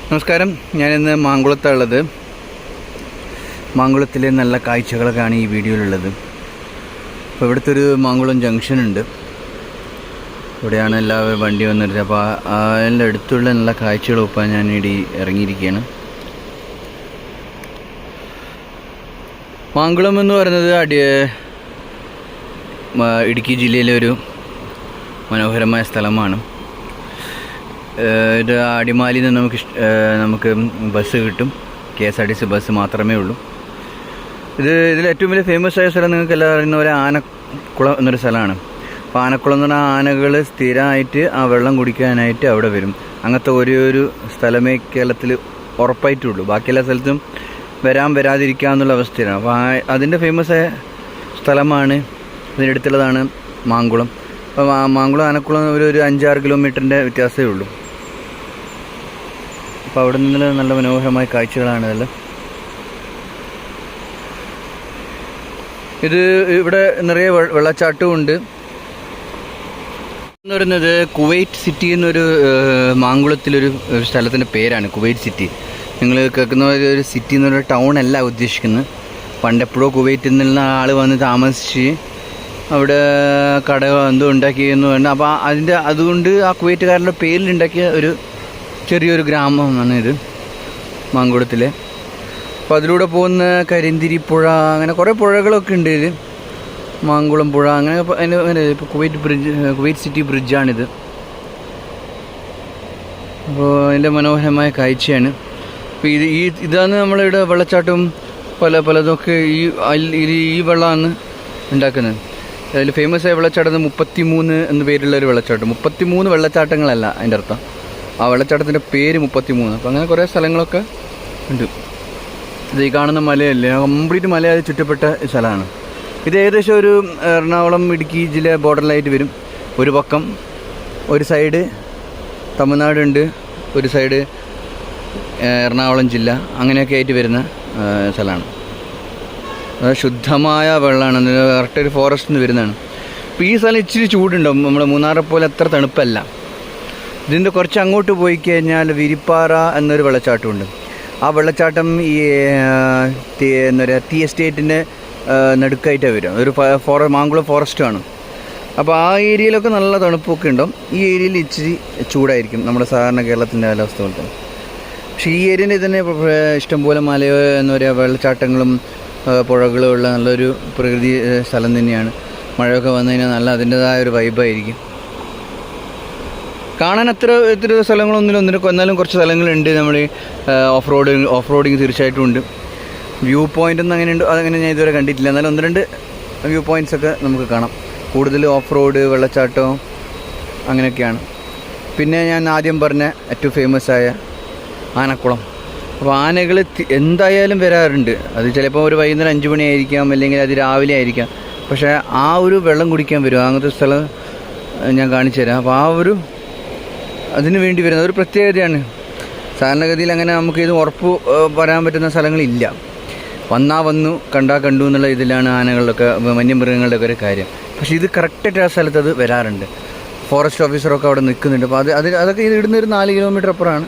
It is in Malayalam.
നമസ്കാരം. ഞാനിന്ന് മാങ്കുളത്താണുള്ളത്. മാങ്കുളത്തിലെ നല്ല കാഴ്ചകളൊക്കെയാണ് ഈ വീഡിയോയിലുള്ളത്. അപ്പോൾ ഇവിടുത്തെ ഒരു മാങ്കുളം ജംഗ്ഷൻ ഉണ്ട്. ഇവിടെയാണ് എല്ലാവരും വണ്ടി വന്നിട്ട്. അപ്പോൾ അതിൻ്റെ അടുത്തുള്ള നല്ല കാഴ്ചകൾ ഒപ്പാൻ ഞാൻ ഇറങ്ങിയിരിക്കുകയാണ്. മാങ്കുളം എന്ന് പറയുന്നത് ഇടുക്കി ജില്ലയിലെ ഒരു മനോഹരമായ സ്ഥലമാണ്. ഇത് അടിമാലിയിൽ നിന്ന് നമുക്ക് ബസ് കിട്ടും. KSRTC ബസ് മാത്രമേ ഉള്ളൂ. ഇതിൽ ഏറ്റവും വലിയ ഫേമസ് ആയ സ്ഥലം നിങ്ങൾക്ക് എല്ലാവരും അറിയുന്ന പോലെ ആനക്കുളം എന്നൊരു സ്ഥലമാണ്. അപ്പോൾ ആനക്കുളം എന്ന് പറഞ്ഞാൽ ആനകൾ സ്ഥിരമായിട്ട് ആ വെള്ളം കുടിക്കാനായിട്ട് അവിടെ വരും. അങ്ങനത്തെ ഒരു സ്ഥലമേ കേരളത്തിൽ ഉറപ്പായിട്ടുള്ളൂ. ബാക്കി എല്ലാ സ്ഥലത്തും വരാതിരിക്കുക എന്നുള്ള അവസ്ഥയാണ്. അപ്പോൾ അതിൻ്റെ ഫേമസ് ആയ സ്ഥലമാണ്. ഇതിനടുത്തുള്ളതാണ് മാങ്കുളം. അപ്പോൾ മാങ്കുളം ആനക്കുളം ഒരു 5-6 കിലോമീറ്ററിൻ്റെ വ്യത്യാസമേ ഉള്ളൂ. അപ്പോൾ അവിടെ നിന്ന് നല്ല മനോഹരമായ കാഴ്ചകളാണ് ഇതെല്ലാം. ഇവിടെ നിറയെ വെള്ളച്ചാട്ടവും ഉണ്ട്. എന്ന് പറയുന്നത് കുവൈറ്റ് സിറ്റി എന്നൊരു മാങ്കുളത്തിലൊരു സ്ഥലത്തിൻ്റെ പേരാണ് കുവൈറ്റ് സിറ്റി. നിങ്ങൾ കേൾക്കുന്ന ഒരു സിറ്റി എന്നൊരു ടൗൺ അല്ല ഉദ്ദേശിക്കുന്നത്. പണ്ടെപ്പോഴോ കുവൈറ്റിൽ നിന്നുള്ള ആൾ വന്ന് താമസിച്ച് അവിടെ കട എന്തോ ഉണ്ടാക്കിയെന്ന് പറഞ്ഞു. അപ്പോൾ അതുകൊണ്ട് ആ കുവൈറ്റുകാരുടെ പേരിലുണ്ടാക്കിയ ഒരു ചെറിയൊരു ഗ്രാമമാണ് ഇത് മാങ്കുളത്തിലെ. അപ്പോൾ അതിലൂടെ പോകുന്ന കരിന്തിരി പുഴ, അങ്ങനെ കുറേ പുഴകളൊക്കെ ഉണ്ട്. ഇത് മാങ്കുളം പുഴ അങ്ങനെ ഇപ്പോൾ കുവൈറ്റ് സിറ്റി ബ്രിഡ്ജാണിത്. അപ്പോൾ അതിൻ്റെ മനോഹരമായ കാഴ്ചയാണ്. അപ്പോൾ ഇതാണ് നമ്മളിവിടെ വെള്ളച്ചാട്ടവും പലതൊക്കെ ഈ വെള്ളമാണ് ഉണ്ടാക്കുന്നത്. അതിൽ ഫേമസ് ആയ വെള്ളച്ചാട്ടം 33 എന്ന പേരുള്ളൊരു വെള്ളച്ചാട്ടം. 33 വെള്ളച്ചാട്ടങ്ങളല്ല അതിൻ്റെ അർത്ഥം. ആ വെള്ളച്ചാട്ടത്തിൻ്റെ പേര് 33. അപ്പോൾ അങ്ങനെ കുറേ സ്ഥലങ്ങളൊക്കെ ഉണ്ട്. ഇത് ഈ കാണുന്ന മലയല്ലേ, കംപ്ലീറ്റ് മലയായി ചുറ്റപ്പെട്ട സ്ഥലമാണ്. ഇത് ഏകദേശം ഒരു എറണാകുളം ഇടുക്കി ജില്ല ബോർഡറിലായിട്ട് വരും. ഒരു പക്കം ഒരു സൈഡ് തമിഴ്നാടുണ്ട്, ഒരു സൈഡ് എറണാകുളം ജില്ല, അങ്ങനെയൊക്കെ ആയിട്ട് വരുന്ന സ്ഥലമാണ്. അത് ശുദ്ധമായ വെള്ളമാണ്. കറക്റ്റ് ഒരു ഫോറസ്റ്റിൽ നിന്ന് വരുന്നതാണ്. അപ്പോൾ ഈ സ്ഥലം ഇച്ചിരി ചൂടുണ്ടാവും. നമ്മുടെ മൂന്നാറെ പോലെ അത്ര തണുപ്പല്ല. ഇതിൻ്റെ കുറച്ച് അങ്ങോട്ട് പോയി കഴിഞ്ഞാൽ വിരിപ്പാറ എന്നൊരു വെള്ളച്ചാട്ടമുണ്ട്. ആ വെള്ളച്ചാട്ടം ഈ എന്താ പറയുക ടീ എസ്റ്റേറ്റിൻ്റെ നടുക്കായിട്ടാണ് വരിക. ഒരു മാങ്കുളം ഫോറസ്റ്റാണ്. അപ്പോൾ ആ ഏരിയയിലൊക്കെ നല്ല തണുപ്പൊക്കെ ഉണ്ടാവും. ഈ ഏരിയയിൽ ഇച്ചിരി ചൂടായിരിക്കും, നമ്മുടെ സാധാരണ കേരളത്തിൻ്റെ കാലാവസ്ഥ പോലെ തന്നെ. പക്ഷേ ഈ ഏരിയയിൽ തന്നെ ഇഷ്ടംപോലെ മലയോ എന്താ പറയുക വെള്ളച്ചാട്ടങ്ങളും പുഴകളും ഉള്ള നല്ലൊരു പ്രകൃതി സ്ഥലം തന്നെയാണ്. മഴയൊക്കെ വന്നു കഴിഞ്ഞാൽ നല്ല അതിൻ്റേതായ ഒരു വൈബായിരിക്കും. കാണാൻ എത്ര സ്ഥലങ്ങളൊന്നുമില്ല, എന്നാലും കുറച്ച് സ്ഥലങ്ങളുണ്ട്. നമ്മൾ ഓഫ് റോഡിങ് തീർച്ചയായിട്ടും ഉണ്ട്. വ്യൂ പോയിൻ്റ് ഒന്നും അതങ്ങനെ ഞാൻ ഇതുവരെ കണ്ടിട്ടില്ല. എന്നാലും 1-2 വ്യൂ പോയിൻറ്റ്സൊക്കെ നമുക്ക് കാണാം. കൂടുതൽ ഓഫ് റോഡ്, വെള്ളച്ചാട്ടവും അങ്ങനെയൊക്കെയാണ്. പിന്നെ ഞാൻ ആദ്യം പറഞ്ഞ ഏറ്റവും ഫേമസ് ആയ ആനക്കുളം. അപ്പോൾ ആനകൾ എന്തായാലും വരാറുണ്ട്. അത് ചിലപ്പോൾ ഒരു വൈകുന്നേരം 5 മണിയായിരിക്കാം, അല്ലെങ്കിൽ അത് രാവിലെ ആയിരിക്കാം. പക്ഷേ ആ ഒരു വെള്ളം കുടിക്കാൻ വരും. അങ്ങനത്തെ സ്ഥലം ഞാൻ കാണിച്ചു തരാം. അപ്പോൾ അതിന് വേണ്ടി വരുന്ന ഒരു പ്രത്യേകതയാണ്. സാധാരണഗതിയിൽ അങ്ങനെ നമുക്ക് ഇത് ഉറപ്പ് പറയാൻ പറ്റുന്ന സ്ഥലങ്ങളില്ല. വന്നു കണ്ടു എന്നുള്ള ഇതിലാണ് ആനകളിലൊക്കെ വന്യമൃഗങ്ങളുടെ ഒക്കെ ഒരു കാര്യം. പക്ഷേ ഇത് കറക്റ്റായിട്ട് ആ സ്ഥലത്ത് അത് വരാറുണ്ട്. ഫോറസ്റ്റ് ഓഫീസറൊക്കെ അവിടെ നിൽക്കുന്നുണ്ട്. അപ്പോൾ അതൊക്കെ ഇവിടുന്ന് ഒരു 4 കിലോമീറ്റർ അപ്പുറമാണ്